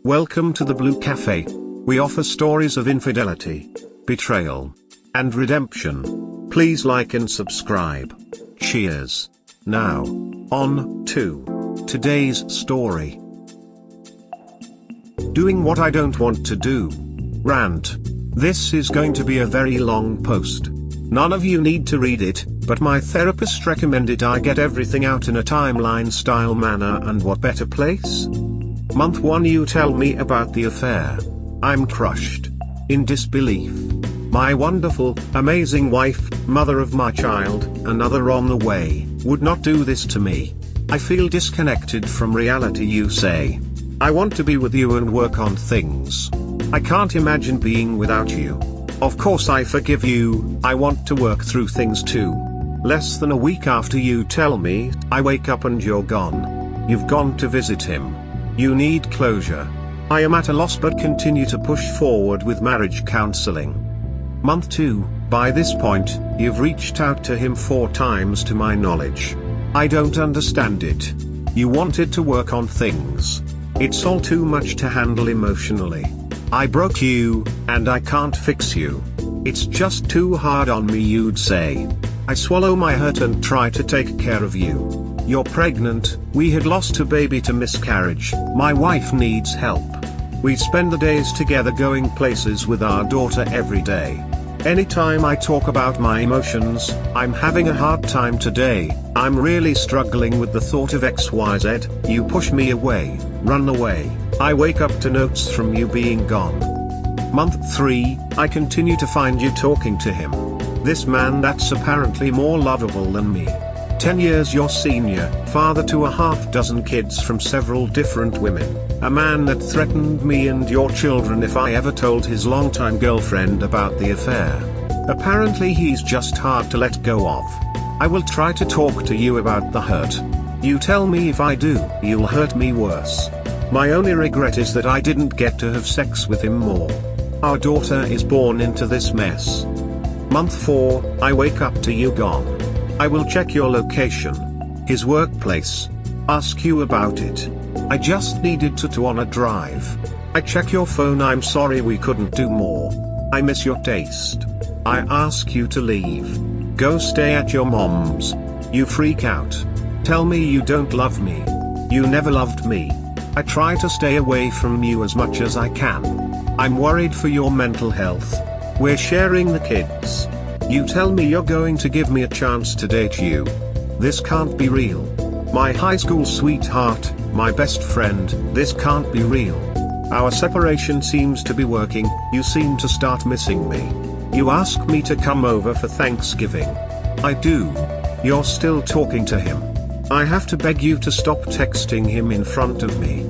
Welcome to the Blue Cafe. We offer stories of infidelity, betrayal, and redemption. Please like and subscribe. Cheers. Now, on to today's story. Doing what I don't want to do. Rant. This is going to be a very long post. None of you need to read it, but my therapist recommended I get everything out in a timeline-style manner, and what better place? Month 1, you tell me about the affair. I'm crushed. In disbelief. My wonderful, amazing wife, mother of my child, another on the way, would not do this to me. I feel disconnected from reality, you say. I want to be with you and work on things. I can't imagine being without you. Of course I forgive you, I want to work through things too. Less than a week after you tell me, I wake up and you're gone. You've gone to visit him. You need closure. I am at a loss but continue to push forward with marriage counseling. Month 2, by this point, you've reached out to him 4 times to my knowledge. I don't understand it. You wanted to work on things. It's all too much to handle emotionally. I broke you, and I can't fix you. It's just too hard on me, you'd say. I swallow my hurt and try to take care of you. You're pregnant, we had lost a baby to miscarriage, my wife needs help. We spend the days together going places with our daughter every day. Anytime I talk about my emotions, I'm having a hard time today, I'm really struggling with the thought of XYZ, you push me away, run away, I wake up to notes from you being gone. Month 3, I continue to find you talking to him. This man that's apparently more lovable than me. 10 years your senior, father to a half-dozen kids from several different women, a man that threatened me and your children if I ever told his longtime girlfriend about the affair. Apparently he's just hard to let go of. I will try to talk to you about the hurt. You tell me if I do, you'll hurt me worse. My only regret is that I didn't get to have sex with him more. Our daughter is born into this mess. Month 4, I wake up to you gone. I will check your location. His workplace. Ask you about it. I just needed to on a drive. I check your phone, I'm sorry we couldn't do more. I miss your taste. I ask you to leave. Go stay at your mom's. You freak out. Tell me you don't love me. You never loved me. I try to stay away from you as much as I can. I'm worried for your mental health. We're sharing the kids. You tell me you're going to give me a chance to date you. This can't be real. My high school sweetheart, my best friend, this can't be real. Our separation seems to be working, you seem to start missing me. You ask me to come over for Thanksgiving. I do. You're still talking to him. I have to beg you to stop texting him in front of me.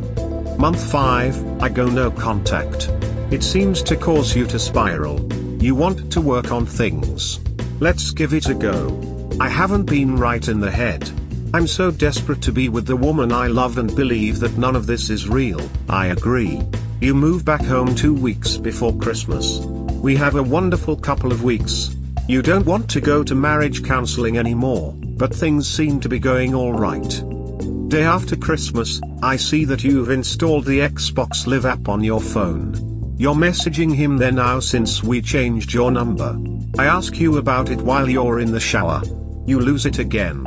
Month 5, I go no contact. It seems to cause you to spiral. You want to work on things. Let's give it a go. I haven't been right in the head. I'm so desperate to be with the woman I love and believe that none of this is real. I agree. You move back home 2 weeks before Christmas. We have a wonderful couple of weeks. You don't want to go to marriage counseling anymore, but things seem to be going all right. Day after Christmas, I see that you've installed the Xbox Live app on your phone. You're messaging him there now since we changed your number. I ask you about it while you're in the shower. You lose it again.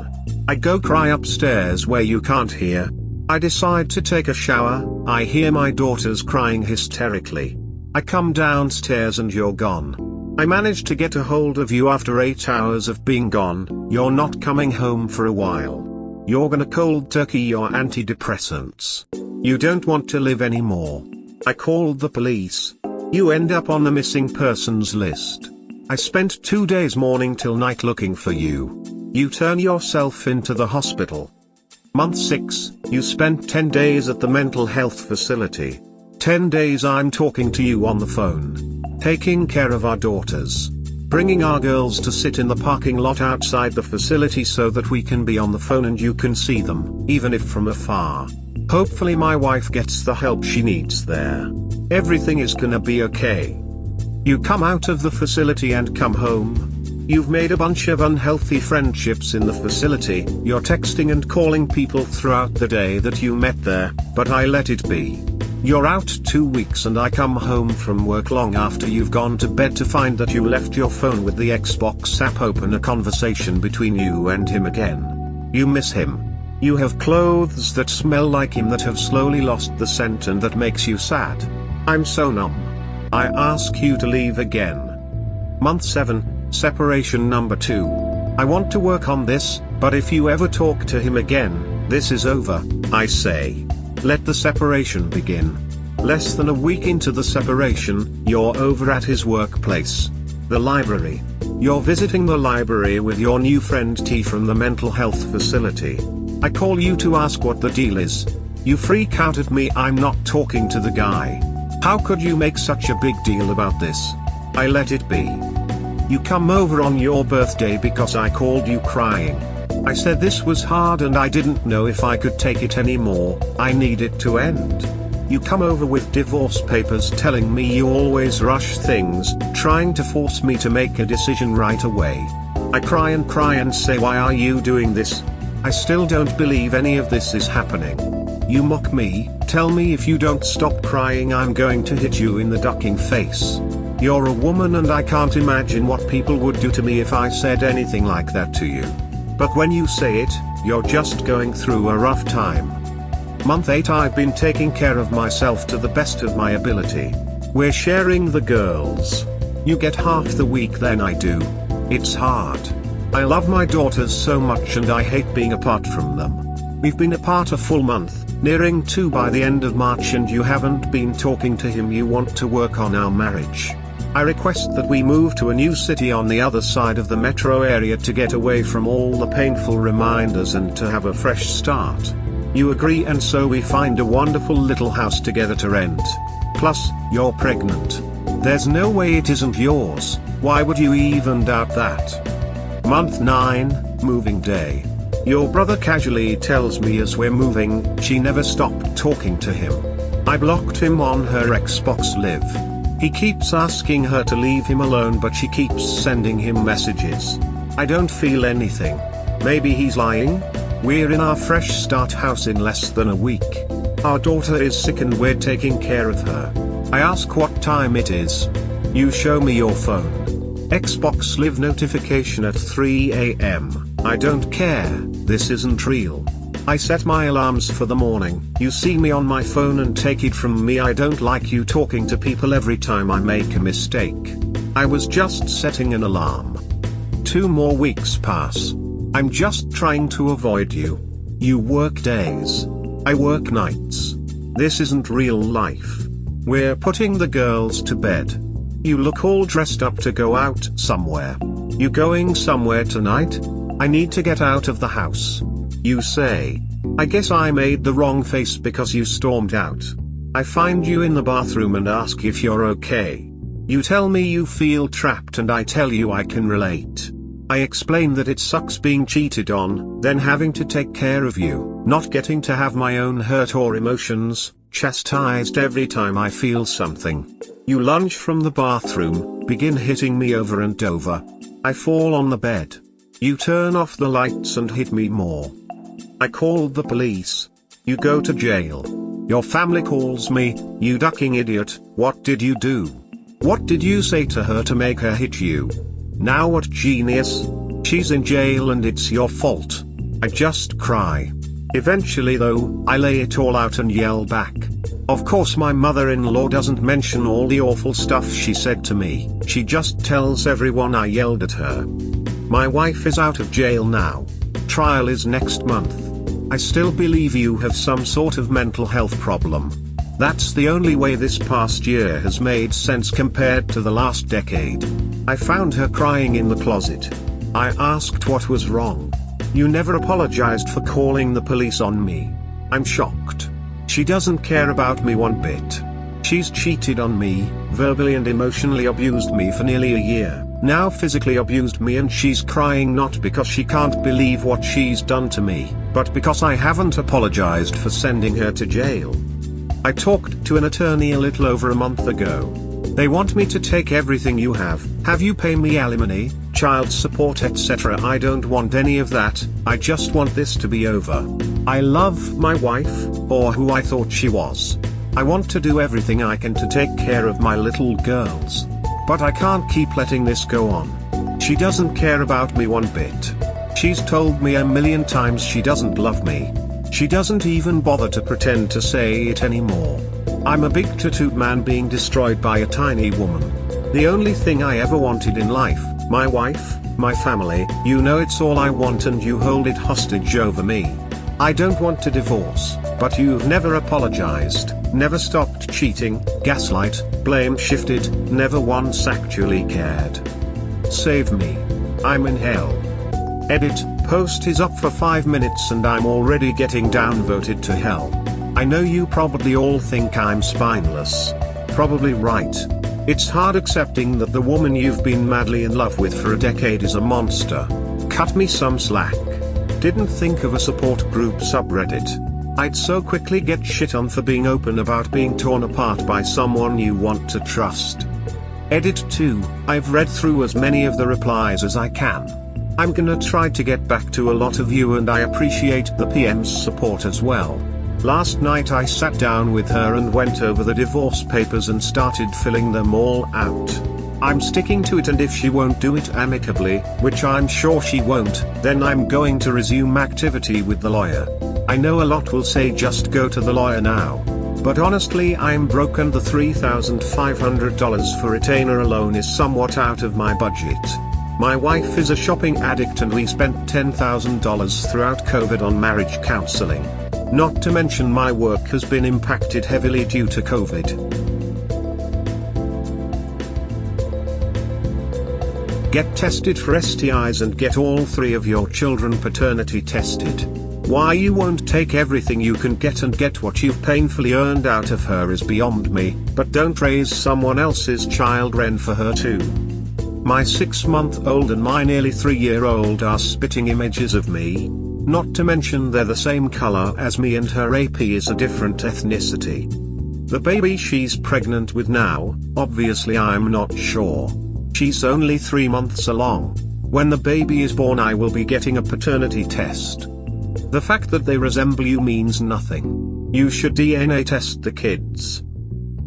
I go cry upstairs where you can't hear. I decide to take a shower, I hear my daughters crying hysterically. I come downstairs and you're gone. I manage to get a hold of you after 8 hours of being gone, you're not coming home for a while. You're gonna cold turkey your antidepressants. You don't want to live anymore. I called the police. You end up on the missing persons list. I spent 2 days morning till night looking for you. You turn yourself into the hospital. Month 6, you spent 10 days at the mental health facility. 10 days I'm talking to you on the phone. Taking care of our daughters. Bringing our girls to sit in the parking lot outside the facility so that we can be on the phone and you can see them, even if from afar. Hopefully my wife gets the help she needs there. Everything is gonna be okay. You come out of the facility and come home. You've made a bunch of unhealthy friendships in the facility, you're texting and calling people throughout the day that you met there, but I let it be. You're out 2 weeks and I come home from work long after you've gone to bed to find that you left your phone with the Xbox app open, a conversation between you and him again. You miss him. You have clothes that smell like him, that have slowly lost the scent, and that makes you sad. I'm so numb. I ask you to leave again. Month 7, separation number 2. I want to work on this, but if you ever talk to him again, this is over, I say. Let the separation begin. Less than a week into the separation, you're over at his workplace. The library. You're visiting the library with your new friend T from the mental health facility. I call you to ask what the deal is. You freak out at me. I'm not talking to the guy. How could you make such a big deal about this? I let it be. You come over on your birthday because I called you crying. I said this was hard and I didn't know if I could take it anymore, I need it to end. You come over with divorce papers telling me you always rush things, trying to force me to make a decision right away. I cry and say, why are you doing this? I still don't believe any of this is happening. You mock me, tell me if you don't stop crying I'm going to hit you in the ducking face. You're a woman and I can't imagine what people would do to me if I said anything like that to you. But when you say it, you're just going through a rough time. Month 8, I've been taking care of myself to the best of my ability. We're sharing the girls. You get half the week than I do. It's hard. I love my daughters so much and I hate being apart from them. We've been apart a full month, nearing 2 by the end of March, and you haven't been talking to him. You want to work on our marriage. I request that we move to a new city on the other side of the metro area to get away from all the painful reminders and to have a fresh start. You agree, and so we find a wonderful little house together to rent. Plus, you're pregnant. There's no way it isn't yours. Why would you even doubt that? Month 9, moving day. Your brother casually tells me as we're moving, she never stopped talking to him. I blocked him on her Xbox Live. He keeps asking her to leave him alone, but she keeps sending him messages. I don't feel anything. Maybe he's lying? We're in our fresh start house in less than a week. Our daughter is sick and we're taking care of her. I ask what time it is. You show me your phone. Xbox Live notification at 3 AM. I don't care, this isn't real. I set my alarms for the morning. You see me on my phone and take it from me. I don't like you talking to people every time I make a mistake. I was just setting an alarm. 2 more weeks pass. I'm just trying to avoid you. You work days. I work nights. This isn't real life. We're putting the girls to bed. You look all dressed up to go out somewhere. You going somewhere tonight? I need to get out of the house. You say. I guess I made the wrong face because you stormed out. I find you in the bathroom and ask if you're okay. You tell me you feel trapped and I tell you I can relate. I explain that it sucks being cheated on, then having to take care of you, not getting to have my own hurt or emotions, chastised every time I feel something. You lunge from the bathroom, begin hitting me over and over. I fall on the bed. You turn off the lights and hit me more. I called the police. You go to jail. Your family calls me, you ducking idiot. What did you do? What did you say to her to make her hit you? Now what, genius? She's in jail and it's your fault. I just cry. Eventually though, I lay it all out and yell back. Of course my mother-in-law doesn't mention all the awful stuff she said to me, she just tells everyone I yelled at her. My wife is out of jail now. Trial is next month. I still believe you have some sort of mental health problem. That's the only way this past year has made sense compared to the last decade. I found her crying in the closet. I asked what was wrong. You never apologized for calling the police on me. I'm shocked. She doesn't care about me one bit. She's cheated on me, verbally and emotionally abused me for nearly a year, now physically abused me, and she's crying not because she can't believe what she's done to me, but because I haven't apologized for sending her to jail. I talked to an attorney a little over a month ago. They want me to take everything you have you pay me alimony, child support, etc. I don't want any of that, I just want this to be over. I love my wife, or who I thought she was. I want to do everything I can to take care of my little girls. But I can't keep letting this go on. She doesn't care about me one bit. She's told me a million times she doesn't love me. She doesn't even bother to pretend to say it anymore. I'm a big tattooed man being destroyed by a tiny woman. The only thing I ever wanted in life, my wife, my family, you know it's all I want and you hold it hostage over me. I don't want to divorce, but you've never apologized, never stopped cheating, gaslight, blame shifted, never once actually cared. Save me. I'm in hell. Edit, post is up for 5 minutes and I'm already getting downvoted to hell. I know you probably all think I'm spineless. Probably right. It's hard accepting that the woman you've been madly in love with for a decade is a monster. Cut me some slack. Didn't think of a support group subreddit. I'd so quickly get shit on for being open about being torn apart by someone you want to trust. Edit 2, I've read through as many of the replies as I can. I'm gonna try to get back to a lot of you and I appreciate the PM's support as well. Last night I sat down with her and went over the divorce papers and started filling them all out. I'm sticking to it and if she won't do it amicably, which I'm sure she won't, then I'm going to resume activity with the lawyer. I know a lot will say just go to the lawyer now. But honestly I'm broke and the $3,500 for retainer alone is somewhat out of my budget. My wife is a shopping addict and we spent $10,000 throughout COVID on marriage counseling. Not to mention my work has been impacted heavily due to COVID. Get tested for STIs and get all 3 of your children paternity tested. Why you won't take everything you can get and get what you've painfully earned out of her is beyond me, but don't raise someone else's child rent for her too. My 6-month-old and my nearly 3-year-old are spitting images of me. Not to mention they're the same color as me and her AP is a different ethnicity. The baby she's pregnant with now, obviously I'm not sure. She's only 3 months along. When the baby is born I will be getting a paternity test. The fact that they resemble you means nothing. You should DNA test the kids.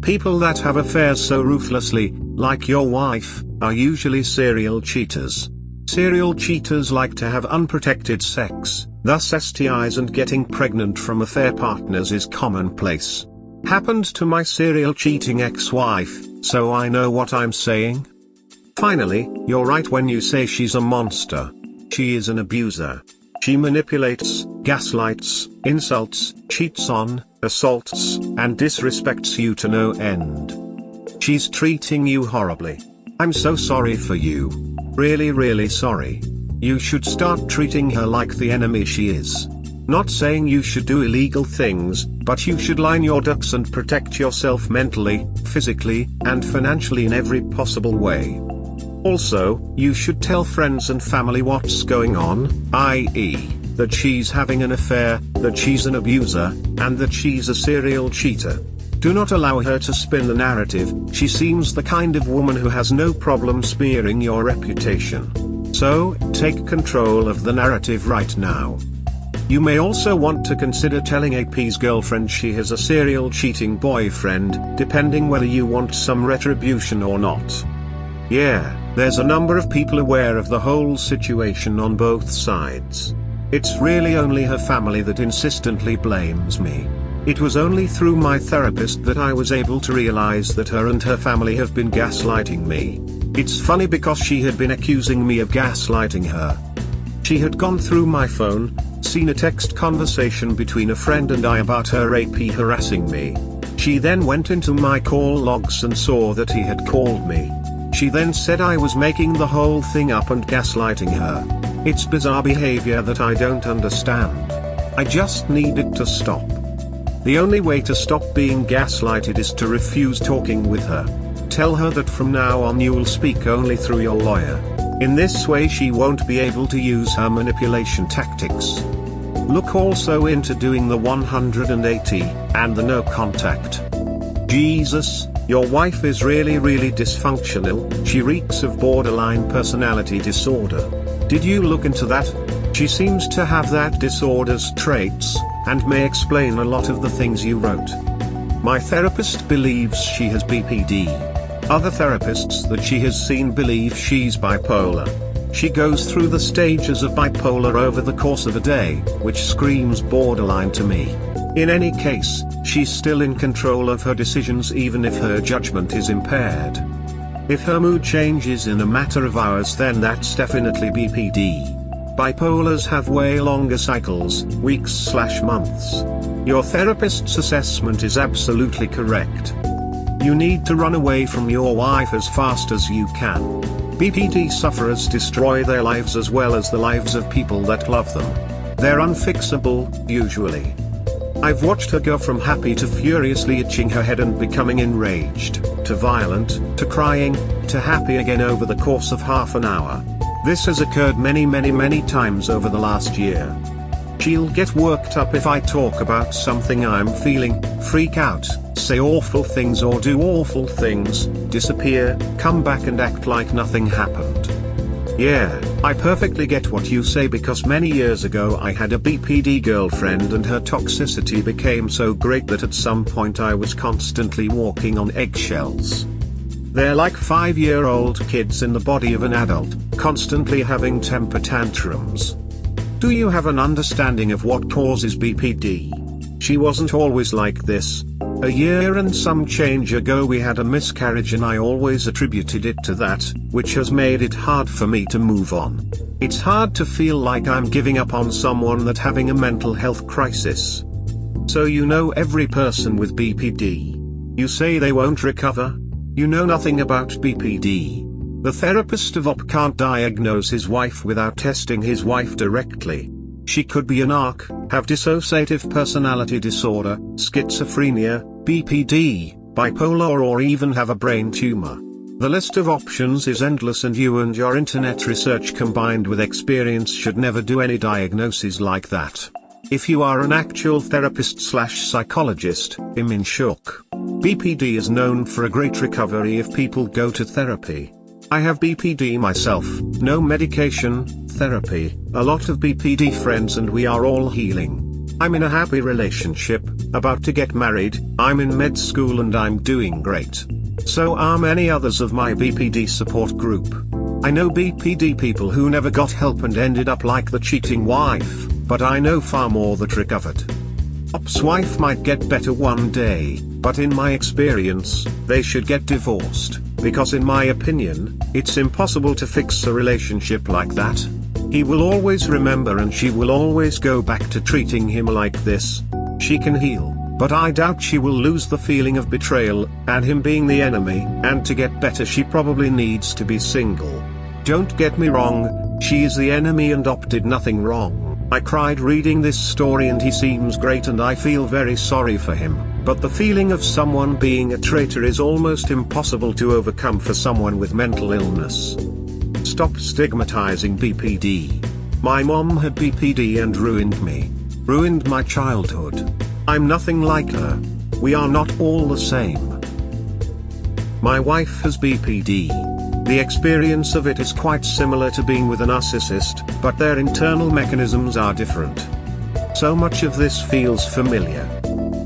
People that have affairs so ruthlessly, like your wife, are usually serial cheaters. Serial cheaters like to have unprotected sex, thus STIs and getting pregnant from affair partners is commonplace. Happened to my serial cheating ex-wife, so I know what I'm saying. Finally, you're right when you say she's a monster. She is an abuser. She manipulates, gaslights, insults, cheats on, assaults, and disrespects you to no end. She's treating you horribly. I'm so sorry for you. Really sorry. You should start treating her like the enemy she is. Not saying you should do illegal things, but you should line your ducks and protect yourself mentally, physically, and financially in every possible way. Also, you should tell friends and family what's going on, i.e., that she's having an affair, that she's an abuser, and that she's a serial cheater. Do not allow her to spin the narrative. She seems the kind of woman who has no problem smearing your reputation. So, take control of the narrative right now. You may also want to consider telling AP's girlfriend she has a serial cheating boyfriend, depending whether you want some retribution or not. Yeah, there's a number of people aware of the whole situation on both sides. It's really only her family that insistently blames me. It was only through my therapist that I was able to realize that her and her family have been gaslighting me. It's funny because she had been accusing me of gaslighting her. She had gone through my phone, seen a text conversation between a friend and I about her AP harassing me. She then went into my call logs and saw that he had called me. She then said I was making the whole thing up and gaslighting her. It's bizarre behavior that I don't understand. I just need it to stop. The only way to stop being gaslighted is to refuse talking with her. Tell her that from now on you will speak only through your lawyer. In this way she won't be able to use her manipulation tactics. Look also into doing the 180, and the no contact. Jesus, your wife is really dysfunctional, she reeks of borderline personality disorder. Did you look into that? She seems to have that disorder's traits, and may explain a lot of the things you wrote. My therapist believes she has BPD. Other therapists that she has seen believe she's bipolar. She goes through the stages of bipolar over the course of a day, which screams borderline to me. In any case, she's still in control of her decisions even if her judgment is impaired. If her mood changes in a matter of hours, then that's definitely BPD. Bipolars have way longer cycles, weeks/months. Your therapist's assessment is absolutely correct. You need to run away from your wife as fast as you can. BPD sufferers destroy their lives as well as the lives of people that love them. They're unfixable, usually. I've watched her go from happy to furiously itching her head and becoming enraged, to violent, to crying, to happy again over the course of half an hour. This has occurred many times over the last year. She'll get worked up if I talk about something I'm feeling, freak out, say awful things or do awful things, disappear, come back and act like nothing happened. Yeah, I perfectly get what you say because many years ago I had a BPD girlfriend and her toxicity became so great that at some point I was constantly walking on eggshells. They're like 5-year-old kids in the body of an adult, constantly having temper tantrums. Do you have an understanding of what causes BPD? She wasn't always like this. A year and some change ago we had a miscarriage and I always attributed it to that, which has made it hard for me to move on. It's hard to feel like I'm giving up on someone that's having a mental health crisis. So you know every person with BPD. You say they won't recover? You know nothing about BPD. The therapist of OP can't diagnose his wife without testing his wife directly. She could be a narc, have dissociative personality disorder, schizophrenia, BPD, bipolar or even have a brain tumor. The list of options is endless and you and your internet research combined with experience should never do any diagnoses like that. If you are an actual therapist/psychologist, I'm in shock. BPD is known for a great recovery if people go to therapy. I have BPD myself, no medication, therapy, a lot of BPD friends and we are all healing. I'm in a happy relationship, about to get married, I'm in med school and I'm doing great. So are many others of my BPD support group. I know BPD people who never got help and ended up like the cheating wife, but I know far more that recovered. Op's wife might get better one day, but in my experience, they should get divorced, because in my opinion, it's impossible to fix a relationship like that. He will always remember and she will always go back to treating him like this. She can heal, but I doubt she will lose the feeling of betrayal, and him being the enemy, and to get better she probably needs to be single. Don't get me wrong, she is the enemy and Op did nothing wrong. I cried reading this story and he seems great and I feel very sorry for him, but the feeling of someone being a traitor is almost impossible to overcome for someone with mental illness. Stop stigmatizing BPD. My mom had BPD and ruined me. Ruined my childhood. I'm nothing like her. We are not all the same. My wife has BPD. The experience of it is quite similar to being with a narcissist, but their internal mechanisms are different. So much of this feels familiar.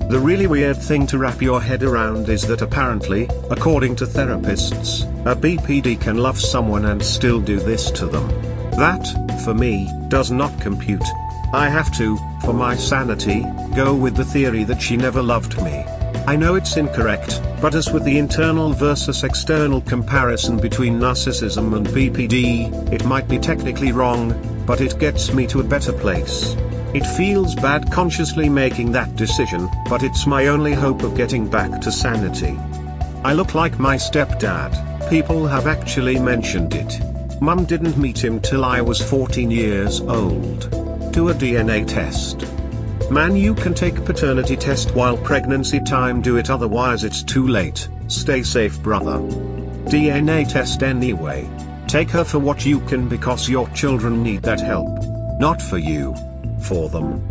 The really weird thing to wrap your head around is that apparently, according to therapists, a BPD can love someone and still do this to them. That, for me, does not compute. I have to, for my sanity, go with the theory that she never loved me. I know it's incorrect, but as with the internal versus external comparison between narcissism and BPD, it might be technically wrong, but it gets me to a better place. It feels bad consciously making that decision, but it's my only hope of getting back to sanity. I look like my stepdad, people have actually mentioned it. Mum didn't meet him till I was 14 years old. Do a DNA test. Man, you can take paternity test while pregnancy time, do it otherwise it's too late, stay safe brother. DNA test anyway. Take her for what you can because your children need that help. Not for you. For them.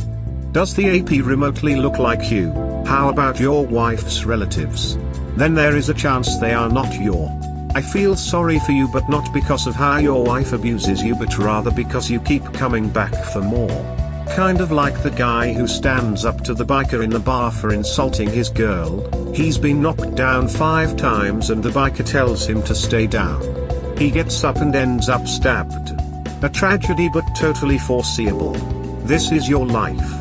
Does the AP remotely look like you? How about your wife's relatives? Then there is a chance they are not your. I feel sorry for you, but not because of how your wife abuses you, but rather because you keep coming back for more. Kind of like the guy who stands up to the biker in the bar for insulting his girl. He's been knocked down 5 times and the biker tells him to stay down. He gets up and ends up stabbed. A tragedy but totally foreseeable. This is your life.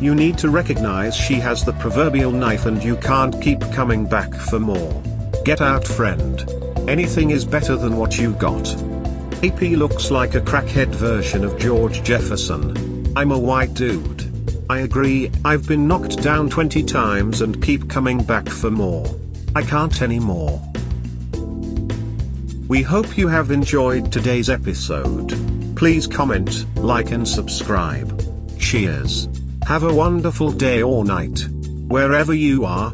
You need to recognize she has the proverbial knife and you can't keep coming back for more. Get out, friend. Anything is better than what you got. AP looks like a crackhead version of George Jefferson. I'm a white dude. I agree, I've been knocked down 20 times and keep coming back for more. I can't anymore. We hope you have enjoyed today's episode. Please comment, like and subscribe. Cheers. Have a wonderful day or night. Wherever you are.